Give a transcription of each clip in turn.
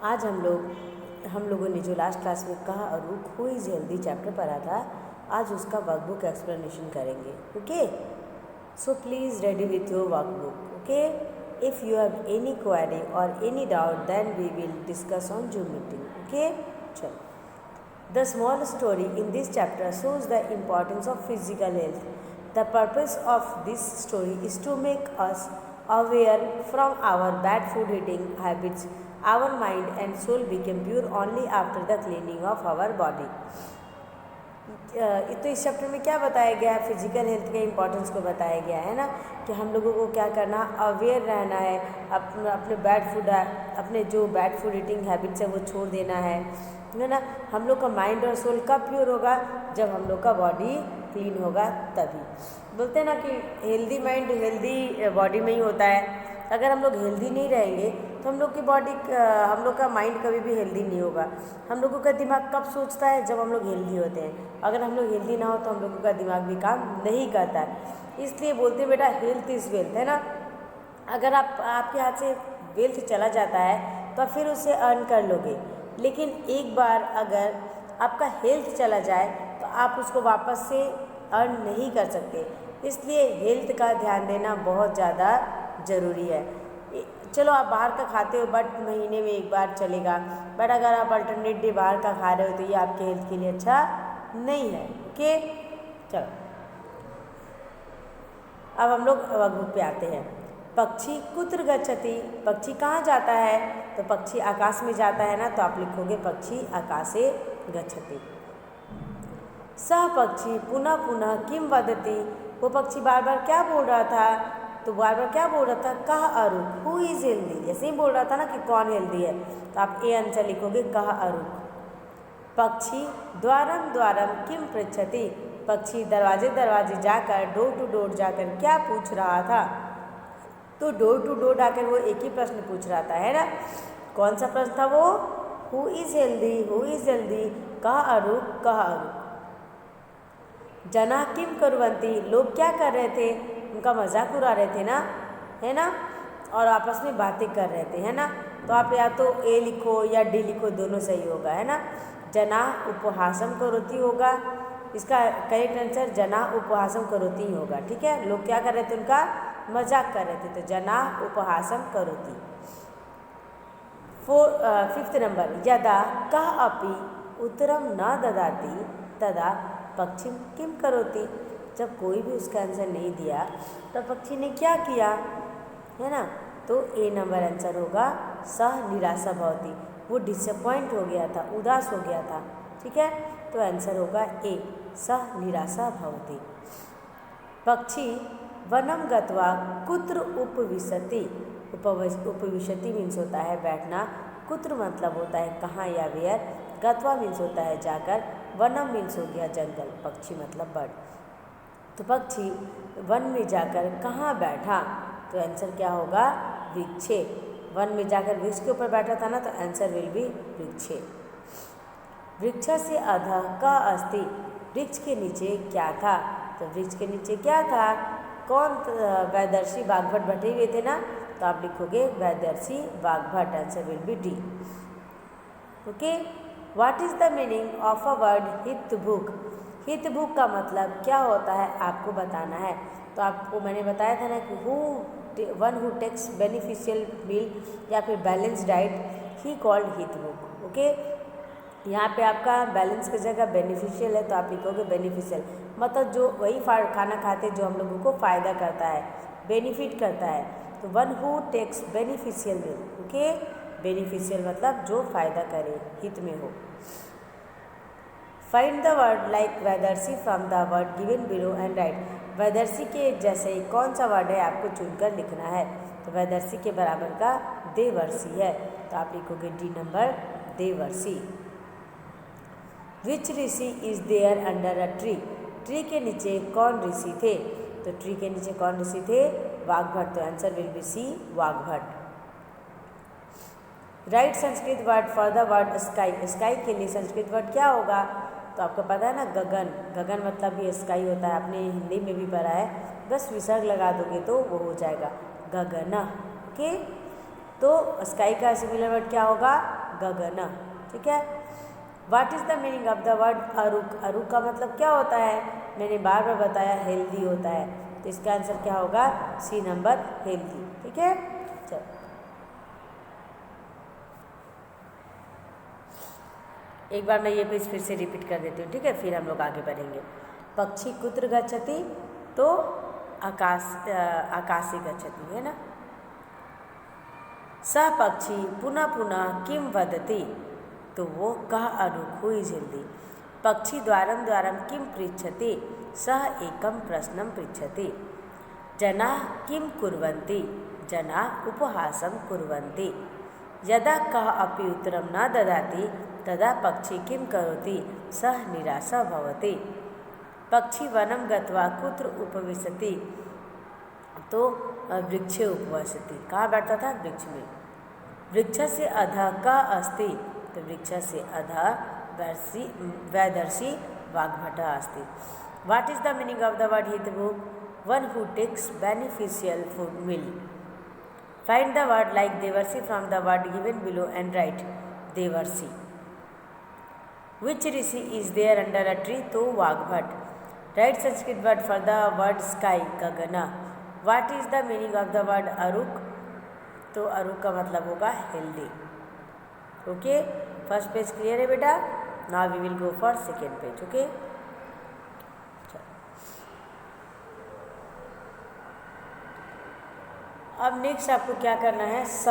आज हम लोगों ने जो लास्ट क्लास में कहा और हु इज़ हेल्दी चैप्टर पढ़ा था, आज उसका वर्कबुक एक्सप्लेनेशन करेंगे. Okay, so please ready with your workbook. Okay, if you have any query और any doubt then we will discuss on Zoom meeting. Okay, चलो. The small story in this chapter shows the importance of physical health. The purpose of this story is to make us aware from our bad food eating habits. Our mind and soul become pure only after the cleaning of our body. तो इस chapter में क्या बताया गया है? Physical health के importance को बताया गया है ना, कि हम लोगों को क्या करना, अवेयर रहना है, अपने जो बैड फूड ईटिंग हैबिट्स है वो छोड़ देना है ना. हम लोग का माइंड और सोल कब प्योर होगा? जब हम लोग का बॉडी क्लीन होगा तभी. बोलते हैं ना कि हेल्दी माइंड हेल्दी बॉडी में ही होता है. अगर हम लोग हेल्दी नहीं रहेंगे तो हम लोग का माइंड कभी भी हेल्दी नहीं होगा. हम लोगों का दिमाग कब सोचता है? जब हम लोग हेल्दी होते हैं. अगर हम लोग हेल्दी ना हो तो हम लोगों का दिमाग भी काम नहीं करता है. इसलिए बोलते बेटा हेल्थ इज़ वेल्थ, है ना. अगर आपके हाथ से वेल्थ चला जाता है तो फिर उसे अर्न कर लोगे, लेकिन एक बार अगर आपका हेल्थ चला जाए तो आप उसको वापस से अर्न नहीं कर सकते. इसलिए हेल्थ का ध्यान देना बहुत ज़्यादा ज़रूरी है. चलो आप बाहर का खाते हो बट महीने में एक बार चलेगा, बट अगर आप अल्टरनेट डे बाहर का खा रहे हो तो ये आपके हेल्थ के लिए अच्छा नहीं है. ओके, चलो अब हम लोग वर्कबुक पे आते हैं. पक्षी कुत्र गच्छति, पक्षी कहाँ जाता है? तो पक्षी आकाश में जाता है ना, तो आप लिखोगे पक्षी आकाशे गच्छति. सह पक्षी पुनः पुनः किम वदति, वो पक्षी बार बार क्या बोल रहा था? तो बार बार क्या बोल रहा था? कह अरुक, हु इज़ हेल्दी. जैसे ही बोल रहा था ना कि कौन हेल्दी है, तो आप ए आंसर लिखोगे कह अरुक. पक्षी द्वारम द्वारम किम पृच्छति, पक्षी दरवाजे दरवाजे जाकर, डोर टू डोर जाकर क्या पूछ रहा था? तो डोर टू डोर आकर वो एक ही प्रश्न पूछ रहा था, है ना. कौन सा प्रश्न था वो? Who is healthy, who is healthy. कह अरुक, कह अरुक. जना किम कुर्वन्ति, लोग क्या कर रहे थे? उनका मजाक उड़ा रहे थे ना, है ना, और आपस में बातें कर रहे थे, है ना. तो आप या तो ए लिखो या डी लिखो, दोनों सही होगा, है ना. जना उपहासम करोति होगा. इसका करेक्ट आंसर जना उपहासम करोति ही होगा. ठीक है, लोग क्या कर रहे थे? उनका मजाक कर रहे थे, तो जना उपहासम करोति. 5th नंबर, यदा कह अपि उत्तरम न ददाति तदा पक्षी किम करोति, जब कोई भी उसका आंसर नहीं दिया तो पक्षी ने क्या किया, है ना. तो ए नंबर आंसर होगा सह निराशा भवति, वो डिसअपॉइंट हो गया था, उदास हो गया था. ठीक है, तो आंसर होगा ए सह निराशा भवति. पक्षी वनम गत्वा कुत्र उपविशति, उपविशति मीन्स होता है बैठना, कुत्र मतलब होता है कहाँ या वेयर, गत्वा मीन्स होता है जाकर, वनम मीन्स हो गया जंगल, पक्षी मतलब बर्ड. तो पक्षी वन में जाकर कहाँ बैठा? तो आंसर क्या होगा? वृक्षे. वन में जाकर वृक्ष के ऊपर बैठा था ना, तो आंसर विल बी वृक्षे. वृक्ष से अधः का अस्ति, वृक्ष के नीचे क्या था? तो वृक्ष के नीचे क्या था? कौन? वैदर्शी वाग्भट बैठे हुए थे ना, तो आप लिखोगे वैदर्शी Vagbhata. Answer will be D. Okay, what is the meaning of a word हित भूख. हित भूख का मतलब क्या होता है आपको बताना है. तो आपको मैंने बताया था ना कि वन हु टेक्स बेनिफिशियल मील या फिर बैलेंस डाइट ही कॉल्ड हित भूख. ओके, यहाँ पे आपका बैलेंस की जगह बेनिफिशियल है, तो आप लिखोगे बेनिफिशियल, मतलब जो वही खाना खाते जो हम लोगों को फ़ायदा करता है, बेनिफिट करता है. तो one who takes beneficial meal. Okay, beneficial मतलब जो फ़ायदा करे, हित में हो. फाइंड द वर्ड लाइक वैदर्सी from the word given below and write. वैदर्सी के जैसे कौन सा वर्ड है आपको चुनकर लिखना है. तो वैदर्सी के बराबर का देवर्षि है, तो आप लिखोगे डी नंबर देवर्षि. Which rishi is there under a tree, tree के नीचे कौन ऋषि थे? तो ट्री के नीचे कौन ऋषि थे? वाग्भट. तो answer will be C Vagbhata. Right Sanskrit word for the word sky, sky के लिए संस्कृत वर्ड क्या होगा? तो आपको पता है ना गगन. गगन मतलब भी स्काई होता है, आपने हिंदी में भी पढ़ा है. बस विसर्ग लगा दोगे तो वो हो जाएगा गगन. ओके, तो स्काई का सिमिलर वर्ड क्या होगा? गगन। ठीक है। What is the meaning of the word अरुक? अरुक का मतलब क्या होता है? मैंने बार बार बताया, हेल्दी होता है। तो इसका आंसर क्या होगा? C number, healthy. ठीक है। चलो एक बार मैं ये पेज फिर से रिपीट कर देती हूँ। ठीक है, फिर हम लोग आगे बढ़ेंगे। पक्षी कुत्र गच्छति, तो आकाशे गच्छति, है ना। स पक्षी पुनः पुनः किम वदति, तो वो कह अरुक, हु इज हेल्दी। पक्षी द्वारं द्वारं किम पृच्छति, सः एकं प्रश्नं पृच्छति। जनाः किं कुर्वन्ति, जनाः उपहासं कुर्वन्ति। यदा कः अपि उत्तरं न ददाति तदा पक्षी किं करोति, सः निराशः भवति। पक्षी वनं गत्वा कुत्र उपविशति, तो वृक्षे उपवसति। कहाँ बैठता था? वृक्ष में। वृक्षस्य अधः कः अस्ति, तो वृक्षस्य अधः वैदर्शी वाग्भटः अस्ति। What is the meaning of the word हितभुक्? One who takes beneficial food meal. Find the word like देवर्षि from the word given below and write देवर्षि। Which rishi is there under a tree, तो Vagbhata. Right Sanskrit word for the word sky, गगन। What is the meaning of the word अरुक, तो अरुक का मतलब होगा healthy. Okay, first page clear है बेटा। Now we will go for second page. Okay, अब नेक्स्ट आपको क्या करना है? स,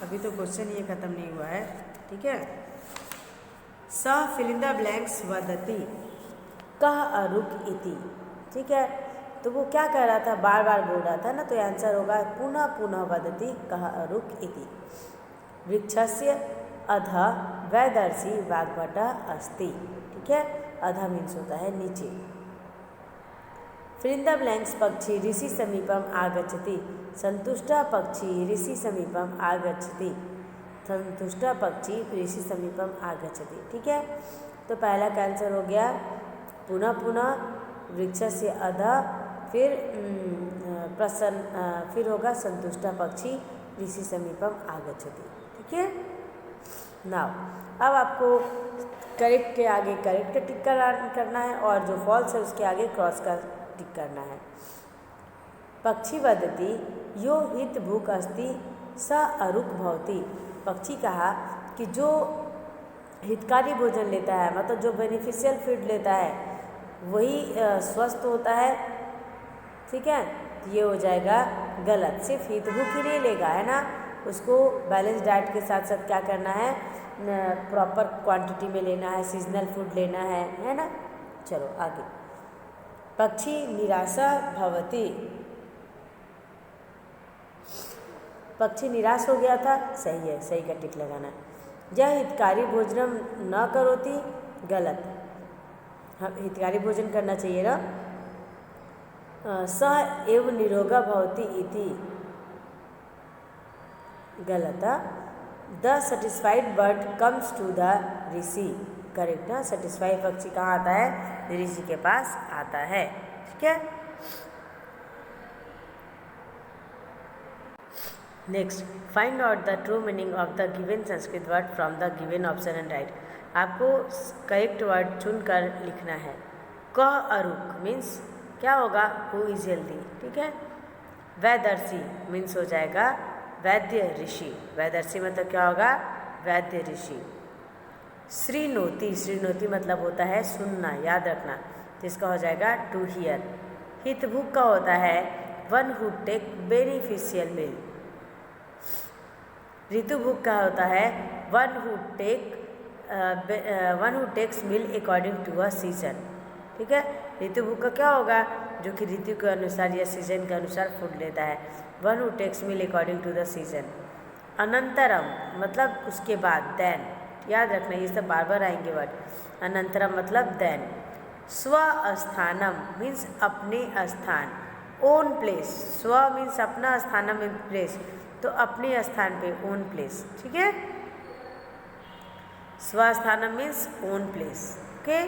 अभी तो क्वेश्चन ये खत्म नहीं हुआ है। ठीक है। स फिल इन द ब्लैंक्स वदति कह अरुक इति। ठीक है, तो वो क्या कह रहा था? बार बार बोल रहा था ना, तो आंसर होगा पुनः पुनः वदति कह अरुक इति। वृक्षस्य अधः वैदर्शी वाग्भटः अस्ति। ठीक है, अधः मीन्स होता है नीचे। फिल इन द ब्लैंक्स पक्षी ऋषि समीपम आगच्छति। संतुष्टः पक्षी ऋषि समीपम आगच्छति। संतुष्टः पक्षी ऋषि समीपम आगच्छति। ठीक है, तो पहला का आंसर हो गया पुनः पुनः, वृक्षस्य अधः, फिर फिर होगा संतुष्टः पक्षी ऋषि समीपम आगच्छति। ठीक है। नाउ अब आपको करेक्ट के आगे करेक्ट टिक करना है, और जो फॉल्स है उसके आगे क्रॉस का टिक करना है। पक्षी वदति यो हित भूक अस्ति स अरुक भवति। पक्षी कहा कि जो हितकारी भोजन लेता है, मतलब जो बेनिफिशियल फूड लेता है, वही स्वस्थ होता है। ठीक है, ये हो जाएगा गलत। सिर्फ हित भूख ही नहीं लेगा, है ना, उसको बैलेंस डाइट के साथ साथ क्या करना है? प्रॉपर क्वांटिटी में लेना है, सीजनल फूड लेना है ना। चलो आगे। पक्षी निराशा भवति, पक्षी निराश हो गया था, सही है, सही का टिक लगाना है। यह हितकारी भोजनम न करोति, गलत। हम हितकारी भोजन करना चाहिए ना। स एव निरोगा भवति इति, गलत। The satisfied bird comes to the rishi, correct है। सेटिस्फाइड पक्षी कहाँ आता है? ऋषि के पास आता है। ठीक है। Next, find out the true meaning of the given Sanskrit word from the given option and right. आपको करेक्ट वर्ड चुनकर लिखना है। कह अरुक मीन्स क्या होगा? Who is healthy. ठीक है। वैदर्शी मीन्स हो जाएगा वैद्य ऋषि। वैदर्शी मतलब क्या होगा? वैद्य ऋषि। श्रीनोति, श्रीनोति मतलब होता है सुनना, याद रखना, तो इसका हो जाएगा टू हियर। हितभुक का होता है one who take beneficial meal. ऋतुभुक का होता है one who takes meal according to a season. ठीक है। ऋतुभुक का क्या होगा? जो कि ऋतु के अनुसार या सीजन के अनुसार फूड लेता है। One who takes meal according to the season. अनंतरम मतलब उसके बाद, देन, याद रखना, ये सब बार बार आएंगे वर्ड। अनंतरम मतलब देन। स्वस्थानम मीन्स अपने स्थान, ओन प्लेस। स्व मीन्स अपना, स्थानम मीन्स प्लेस, तो अपने स्थान पे, ओन प्लेस। ठीक है। स्वस्थानम मीन्स ओन प्लेस। ओके,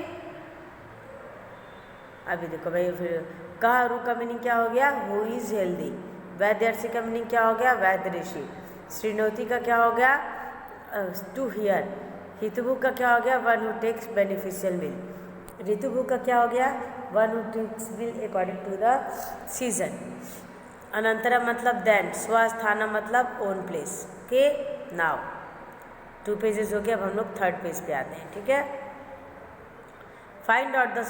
अभी देखो भाई, फिर कह अरुक का मीनिंग क्या हो गया? Who is healthy. वैद्य ऋषि का मीनिंग क्या हो गया? वैद्य ऋषि। श्रीनोति का क्या हो गया? To here. हितभु का क्या हो गया, one who takes beneficial meal. ऋतुभु का क्या हो गया, one who takes meal according to the season. अनंतरम मतलब देन, स्वस्थानम मतलब own place. Okay, now 2 pages हो गए, अब हम लोग 3rd पेज पे आते हैं। ठीक है, find out the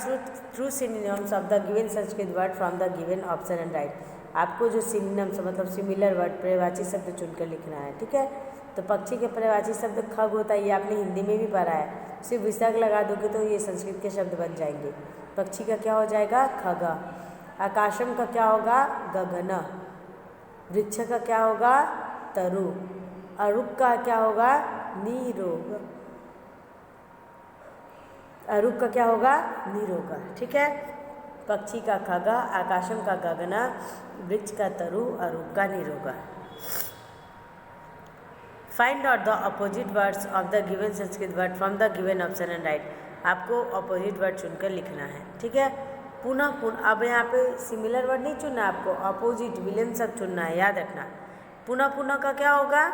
true synonyms of the given Sanskrit word from the given option and right. आपको जो सिनोनिम्स मतलब सिमिलर वर्ड पर्यायवाची शब्द चुनकर लिखना है। ठीक है, तो पक्षी के पर्यायवाची शब्द खग होता है, ये आपने हिंदी में भी पढ़ा है। सिर्फ विसर्ग लगा दोगे तो ये संस्कृत के शब्द बन जाएंगे। पक्षी का क्या हो जाएगा, खग। आकाशम का क्या होगा, गगन। वृक्ष का क्या होगा, तरु। अरुक का क्या होगा, नीरोग। अरुक का क्या होगा, निरोग। ठीक है, पक्षी का खगा, आकाशम का गगना, वृक्ष का तरु, अरुक का निरोग। Find out the opposite words of the given Sanskrit word from the given option and right. आपको अपोजिट वर्ड चुनकर लिखना है। ठीक है, पुनः पुनः, अब यहाँ पे सिमिलर वर्ड नहीं चुनना है आपको, अपोजिट विलेन सब चुनना है, याद रखना। पुनः पुनः का क्या होगा,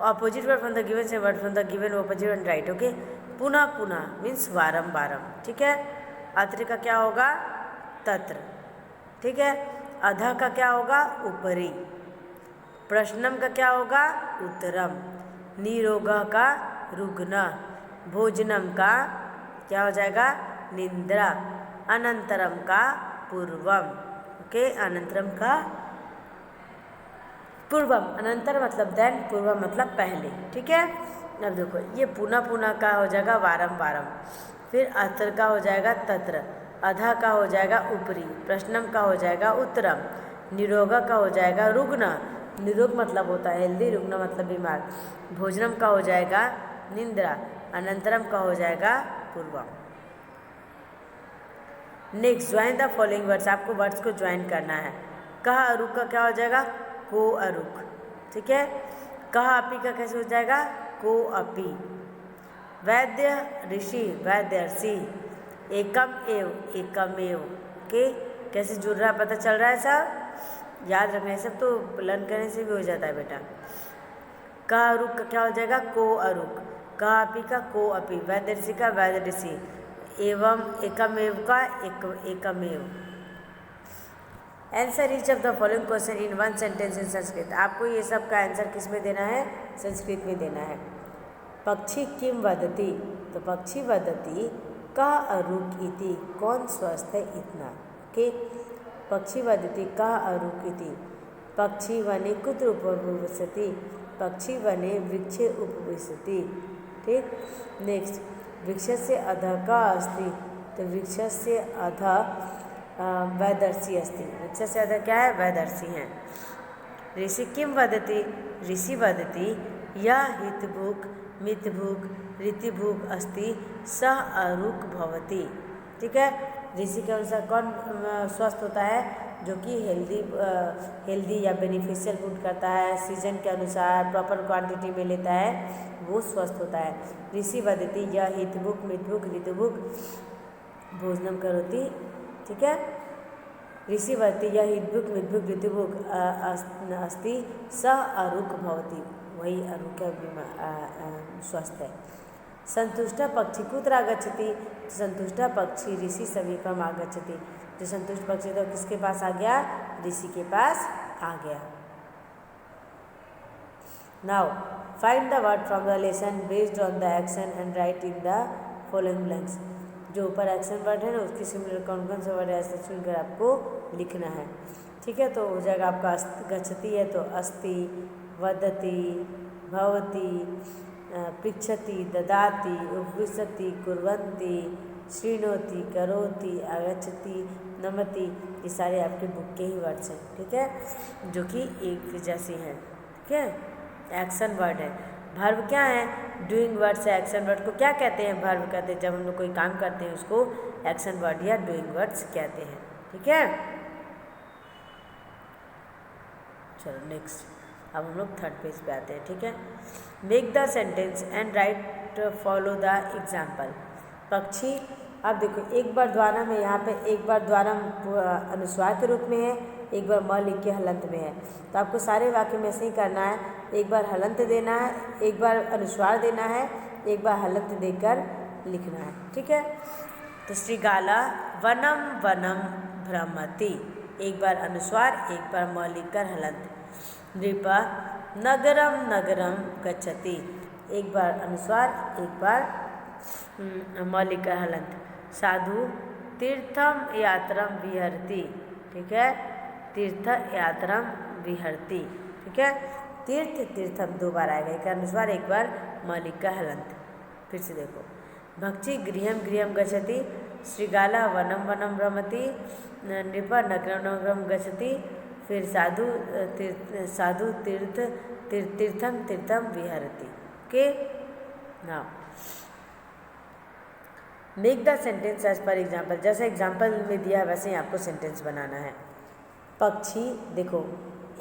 opposite word from the given से word from the given opposite and write. Okay, पुनः पुनः मीन्स वारम वारम। ठीक है, अत्र का क्या होगा, तत्र। ठीक है, अधः का क्या होगा, ऊपरी। प्रश्नम का क्या होगा, उत्तरम। निरोग का रुग्ण। भोजनम का क्या हो जाएगा, निंद्रा। अनंतरम का पूर्वम। ओके, अनंतरम का पूर्वम। अनंतर मतलब देन, पूर्वम मतलब पहले। ठीक है, अब देखो ये पुनः पुनः का हो जाएगा वारम वारम। फिर अत्र का हो जाएगा तत्र। अधा का हो जाएगा ऊपरी। प्रश्नम का हो जाएगा उत्तरम। निरोग का हो जाएगा रुग्ण। निरोग मतलब होता है हेल्दी, रुग्ण मतलब बीमार। भोजनम का हो जाएगा निंद्रा। अनंतरम का हो जाएगा पूर्वम। Next, join the following words. आपको वर्ड्स को ज्वाइन करना है। कहा अरुक का क्या हो जाएगा, को अरुक। ठीक है, कहा अपी का कैसे हो जाएगा, को अपी। वैद्य ऋषि, वैद्यर्षि। एकम एव, एकमेव। ओके, कैसे जुड़ रहा है पता चल रहा है सब, याद रखना है सब, तो लर्न करने से भी हो जाता है बेटा। कहा अरुक का क्या हो जाएगा, को अरुक। कहा अपी का को अपी। वैद्य ऋषि का वैद्य ऋषि। एवं एकमेव का एकमेव। Answer each of the following question in one sentence in Sanskrit. आपको ये सब का आंसर किस में देना है, संस्कृत में देना है। पक्षी किम वदति, तो पक्षी वदति का अरुक इति, कौन स्वस्थ है इतना। ओके, पक्षी वदति का अरुक इति। पक्षी वने कुत्र उपविशति, पक्षी वने वृक्षे उपविशति। ठीक, नेक्स्ट, वृक्षस्य अधः का अस्ति, तो वृक्षस्य अधः वैदर्शी अस्ति। वृक्ष से अधः क्या है, वैदर्शी हैं। ऋषि किम वदति, ऋषि वदति यह हितभुक् मितभुक् ऋतिभुक् अस्ति सह अरुक भवति। ठीक है, ऋषि के अनुसार कौन स्वस्थ होता है, जो कि हेल्दी या बेनिफिशियल फूड करता है, सीजन के अनुसार प्रॉपर क्वांटिटी में लेता है, वो स्वस्थ होता है। ऋषि वदति यह हितभुक् मितभुक् ऋतुभुक् भोजनम करोति। ठीक है, ऋषि वदति यह हितभुक् मितभुक् ऋतुभुक् अस्ति सह अरुक भवति, वही अरुक स्वस्थ है। संतुष्ट पक्षी कुत्र आगच्छति, संतुष्ट पक्षी ऋषि समीपम आगच्छति। जो संतुष्ट पक्षी तो किसके पास आ गया, ऋषि के पास आ गया। Now find the word from the lesson based on the action and right in the following blanks. जो ऊपर एक्शन वर्ड है ना, उसकी सिमिलर कौन कौन से वर्ड है ऐसे चुनकर आपको लिखना है। ठीक है, तो हो जाएगा आपका गच्छति है तो अस्ति, वदति, भवति, पृच्छति, ददाति, उपविशति, कुर्वन्ति, शृणोति, करोति, आगच्छति, नमति। ये सारे आपके बुक के ही वर्ड्स हैं। ठीक है, जो कि एक जैसी हैं। ठीक है, एक्शन वर्ड है। भर्व क्या है, डूइंग वर्ड से एक्शन वर्ड को क्या कहते हैं, भर्व कहते हैं। जब हम लोग कोई काम करते हैं उसको एक्शन वर्ड या डूइंग वर्ड्स कहते हैं। ठीक है, चलो नेक्स्ट, अब हम लोग 3rd पेज पे आते हैं। ठीक है, make the sentence and right follow the example. पक्षी, अब देखो एक बार द्वारा में यहाँ पे एक बार द्वारा अनुस्वार के रूप में है एक बार म लिख के हलंत में है। तो आपको सारे वाक्य में ऐसे ही करना है, एक बार हलंत देना है, एक बार अनुस्वार देना है, एक बार हलंत देकर लिखना है। ठीक है। तो श्रीगाला वनम वनम भ्रमति, एक बार अनुस्वार, एक बार म लिखकर हलंत। नृपा नगरम नगरम गच्छति, एक बार अनुस्वार, एक बार म लिखकर हलंत। साधु तीर्थम यात्रम विहरति, ठीक है, तीर्थ यात्रम विहरति। ठीक है। तीर्थ तीर्थम दो बार आएगा, एक अनुस्वार, एक बार म लिखकर हलंत। फिर से देखो, भक्षी गृहम गृहम गच्छति, श्रीगाला वनम वनम भ्रमति, नृपा नगरम नगरम गच्छति, फिर साधु तीर्थ तीर्थम तीर्थम विहरति। Okay. Now make the sentence as per example, जैसे एग्जाम्पल में दिया है वैसे ही आपको सेंटेंस बनाना है। पक्षी, देखो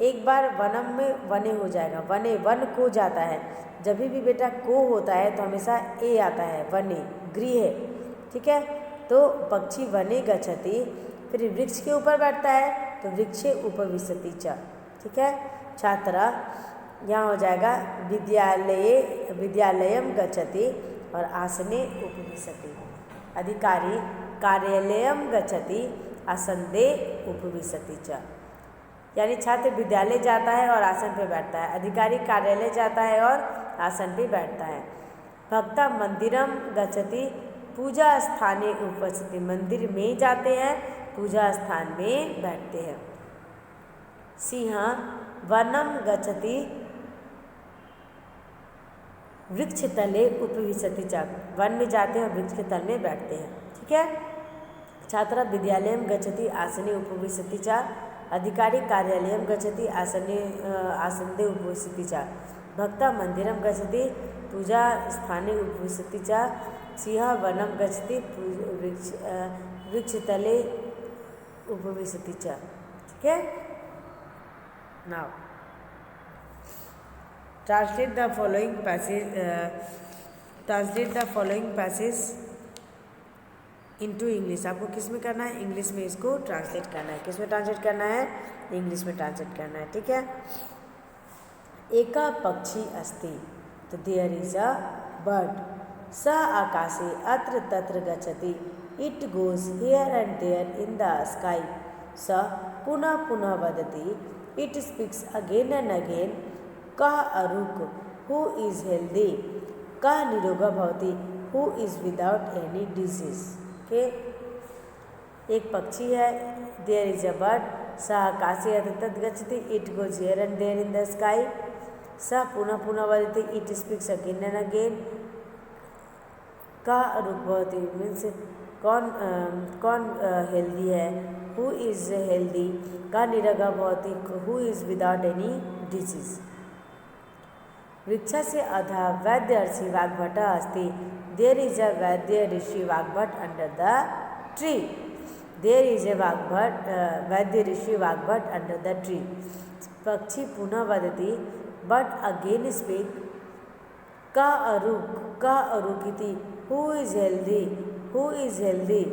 एक बार वनम में वने हो जाएगा, वने वन को जाता है, जब भी बेटा को होता है तो हमेशा ए आता है, वने गृह। ठीक है। तो पक्षी वने गच्छति, फिर वृक्ष के ऊपर बैठता है तो वृक्षे उपविशति च। ठीक है। छात्रा, यहाँ हो जाएगा विद्यालयम गच्छति और आसने उपविशति। अधिकारी कार्यालयम गच्छति आसंदे उपविशति च, यानी छात्र विद्यालय जाता है और आसन पे बैठता है, अधिकारी कार्यालय जाता है और आसन पे बैठता है। भक्ता मंदिरम गच्छति, पूजा स्थाने उपस्थिति, मंदिर में जाते हैं, पूजा स्थान में बैठते हैं। सिंह वनम गच्छति, वृक्ष तले उपविशति च, वन में जाते हैं और वृक्ष के तल में बैठते हैं। ठीक है। छात्रा विद्यालयम गच्छति आसने उपविशति च, अधिकारी कार्यालयम गच्छति आसंदे उपविशति च। भक्ता मंदिरम गच्छति, पूजा स्थाने उपविशति च। सिंह वनम गच्छति, वृक्ष तले उपविशति च। ठीक है। Now translate the following passage into English. आपको किस में करना है? इंग्लिश में इसको ट्रांसलेट करना है। किस में ट्रांसलेट करना है? इंग्लिश में ट्रांसलेट करना है। ठीक है। एका पक्षी अस्ति, तो देयर इज अ बर्ड, स आकाशे अत्र तत्र गच्छति, it goes here and there in the sky. स पुनः पुनः वदति, it speaks again and again, कः अरुक, हु इज हेल्दी, कः निरोगा भवति, who is without any disease. के एक पक्षी है, देयर इज अ बर्ड, स आकाशे अत्र तत्र गच्छति, it goes here and there in the sky. स पुनः पुनः वदति, it speaks again and again, कः अरुक भवति, मीन्स कौन हेल्दी है, हु इज हेल्दी, कः निरोगा भवति, who is without any disease. वृक्षस्य अधः वैद्य ऋषि वाग्भट अस्ति, there is a vaidya rishi Vagbhata under the tree. There is a vaidya rishi Vagbhata under the tree. पक्षी पुनः वदति, बट अगेन स्पीक, कः अरुक इति, who is healthy, who is healthy.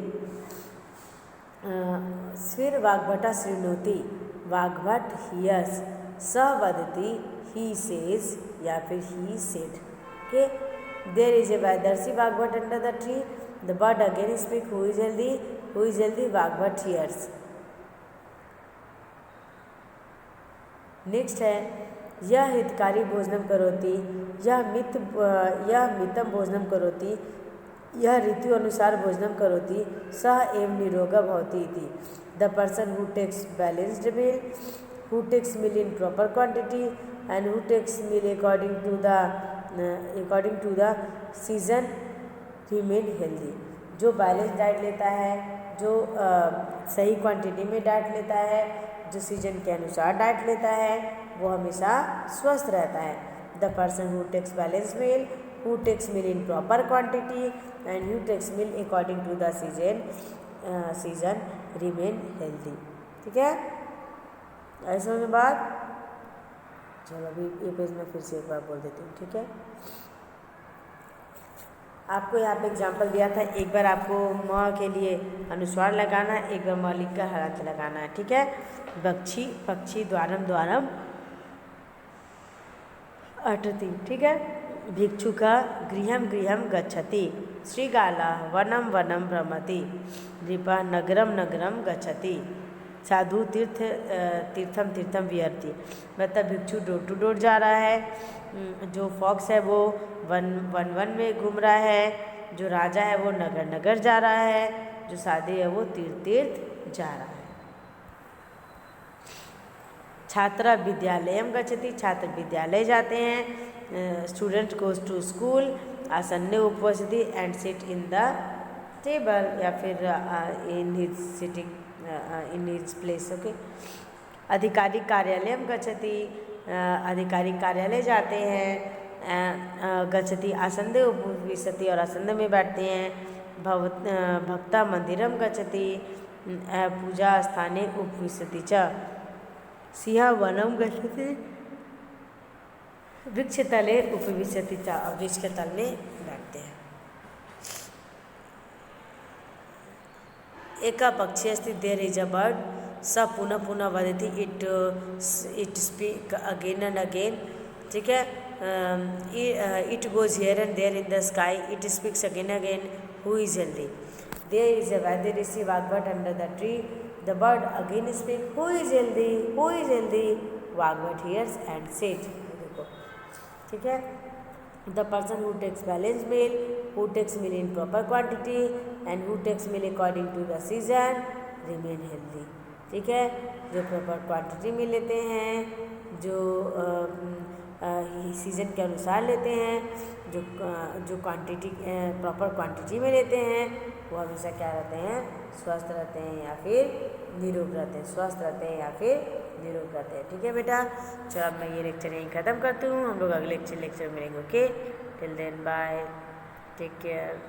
फिर वाग्भट शृणोति, वाग्भट हियर्स, स वदति, ही सेज, या फिर he said. Okay. There is a वैदर्सी Vagbhata under the tree, the bird again speak, who is healthy, Vagbhata hears. Next है, यह हितकारी भोजनम करोति, यह मितम भोजनम करोति, यह ऋतु अनुसार भोजनम करोति, सह एव निरोगा भवति इति। The person who takes balanced meal, who takes meal in proper quantity, and who takes meal according to the season remain healthy। जो बैलेंस डाइट लेता है, जो सही क्वांटिटी में डाइट लेता है, जो सीजन के अनुसार डाइट लेता है, वो हमेशा स्वस्थ रहता है। The person who takes balance meal, who takes meal in proper quantity, and who takes meal according to the season remain healthy. ठीक है। ऐसे होने बाद चलो अभी ये पेज में फिर से एक बार बोल देती हूँ। ठीक है। आपको यहाँ पे एग्जाम्पल दिया था, एक बार आपको म के लिए अनुस्वार लगाना है, एक बार म लिख कर हलंत लगाना है, ठीक है। पक्षी पक्षी द्वारम द्वारम अटति, ठीक है। भिक्षुका गृहम गृहम गच्छति, श्रीगालः वनं वनं भ्रमति, नृपः नगरम नगरम गच्छति, साधु तीर्थम तीर्थम विहरति। मतलब भिक्षु डोर टू डोर जा रहा है, जो फॉक्स है वो वन में घूम रहा है, जो राजा है वो नगर नगर जा रहा है, जो साधु है वो तीर्थ तीर्थ जा रहा है। छात्र विद्यालयम गच्छति, छात्र विद्यालय जाते हैं। स्टूडेंट गोज टू स्कूल, आसन्ने उपवसति and sit in the table, या फिर in his sitting in his place, okay. अधिकारी कार्यालयम गच्छति, अधिकारी कार्यालय जाते हैं। गच्छति आसन्दे उपविशति, और आसंद में बैठते हैं। भक्ता मंदिरम गच्छति, पूजा स्थाने उपविशति च। सिंह वनम गच्छति, वृक्ष तले उपविशति च, और वृक्ष के तल में बैठते हैं। एका पक्षी अस्ति, देयर इज अ बर्ड, स पुनः पुनः वदति, it speak again and again, ठीक है। It goes here and there in the sky, it speaks again again, who is healthy. There is a vaidya rishi Vagbhata under the tree, the bird again speak, who is healthy, who is healthy, Vagbhata hears and says. देखो, ठीक है। The person who takes balanced meal, who takes meal in proper quantity and who takes meal according to the season remain healthy, ठीक है। जो proper quantity में लेते हैं, जो सीज़न के अनुसार लेते हैं, जो क्वांटिटी प्रॉपर क्वांटिटी में लेते हैं, वो हमेशा क्या रहते हैं, स्वस्थ रहते हैं या फिर निरोग रहते हैं, स्वस्थ रहते हैं या फिर निरोग रहते हैं, ठीक है बेटा। चलो अब मैं ये लेक्चर यहीं ख़त्म करती हूँ, हम लोग अगले लेक्चर में मिलेंगे, okay. Till then bye, take care.